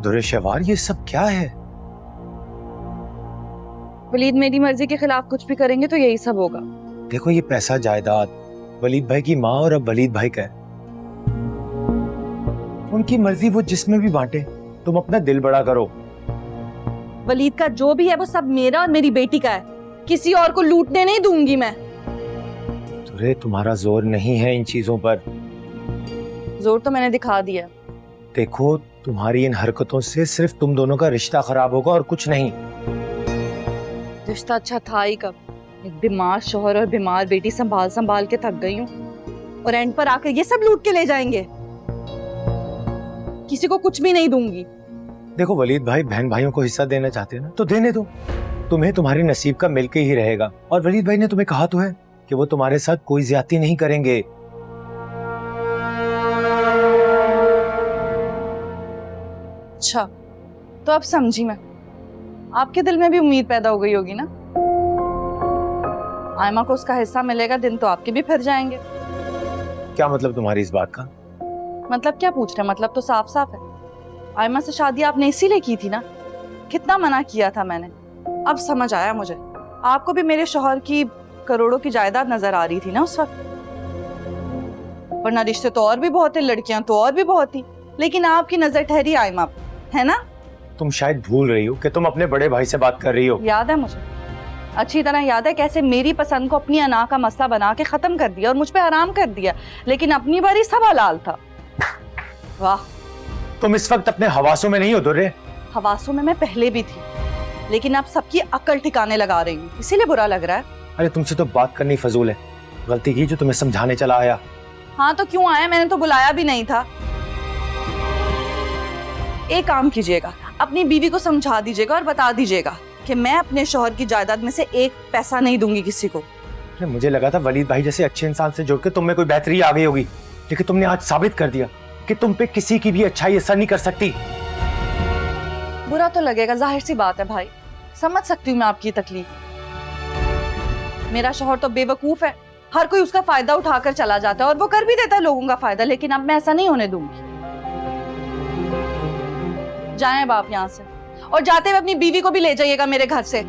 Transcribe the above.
दुरेशवार, ये सब क्या है? वलीद मेरी मर्जी के खिलाफ कुछ भी करेंगे तो यही सब होगा। देखो, ये पैसा जायदाद वलीद भाई की माँ और अब वलीद भाई का है। उनकी मर्जी, वो जिसमें भी बांटे। तुम अपना दिल बड़ा करो। वलीद का जो भी है वो सब मेरा और मेरी बेटी का है, किसी और को लूटने नहीं दूंगी मैं। तुरे, तुम्हारा जोर नहीं है इन चीजों पर। जोर तो मैंने दिखा दिया। देखो, तुम्हारी इन हरकतों से सिर्फ तुम दोनों का रिश्ता खराब होगा और कुछ नहीं। रिश्ता अच्छा था ही कब। एक बीमार शौहर और बीमार बेटी संभाल संभाल के थक गई हूँ, और एंड पर आकर ये सब लूट के ले जाएंगे। किसी को कुछ भी नहीं दूंगी। देखो, वलीद भाई बहन भाइयों को हिस्सा देना चाहते हैं ना, तो देने दो। तुम्हें तुम्हारे नसीब का मिलके ही रहेगा। और वलीद भाई ने तुम्हें कहा तो है कि वो तुम्हारे साथ कोई ज्यादती नहीं करेंगे। अच्छा, तो अब समझी मैं। आपके दिल में भी उम्मीद पैदा हो गई होगी ना। आयमा को उसका हिस्सा मिलेगा, दिन तो आपके भी फिर जाएंगे। क्या मतलब तुम्हारी इस बात का? मतलब क्या पूछ रहे? मतलब तो साफ साफ है। आयमा से शादी आपने इसीलिए की थी ना। कितना मना किया था मैंने। अब समझ आया मुझे। आपको भी मेरे शौहर की करोड़ों की जायदाद नजर आ रही थी ना उस वक्त। वरना रिश्ते तो और भी बहुत है, लड़कियां तो और भी बहुत थी, लेकिन आपकी नजर ठहरी आयमा पे, है ना? तुम शायद भूल रही हो कि तुम अपने बड़े भाई से बात कर रही हो। याद है मुझे, अच्छी तरह याद है कैसे मेरी पसंद को अपनी अना का मसला बना के खत्म कर दिया और मुझ पे हराम कर दिया, लेकिन अपनी बारी सब हलाल था। वाह, तुम इस वक्त अपने हवासों में नहीं हो दुर्रे। हवासों में मैं पहले भी थी, लेकिन अब सबकी अक्ल ठिकाने लगा रही हूँ, इसीलिए बुरा लग रहा है। अरे, तुमसे तो बात करनी फजूल है। गलती की जो तुम्हें समझाने चला आया। हाँ तो क्यों आया? मैंने तो बुलाया भी नहीं था। एक काम कीजिएगा, अपनी बीवी को समझा दीजिएगा और बता दीजिएगा कि मैं अपने शौहर की जायदाद में से एक पैसा नहीं दूंगी किसी को। अरे, मुझे लगा था वलीद भाई जैसे अच्छे इंसान से जुड़ के तुम में कोई बेहतरी आ गई होगी, लेकिन तुमने आज साबित कर दिया कि तुम पे किसी की भी अच्छाई असर नहीं कर सकती। बुरा तो लगेगा, जाहिर सी बात है भाई, समझ सकती हूँ मैं आपकी तकलीफ। मेरा शौहर तो बेवकूफ है, हर कोई उसका फायदा उठाकर चला जाता है और वो कर भी देता है लोगों का फायदा, लेकिन अब मैं ऐसा नहीं होने दूंगी। जाएं अब आप यहाँ से, और जाते हुए अपनी बीवी को भी ले जाइएगा मेरे घर से।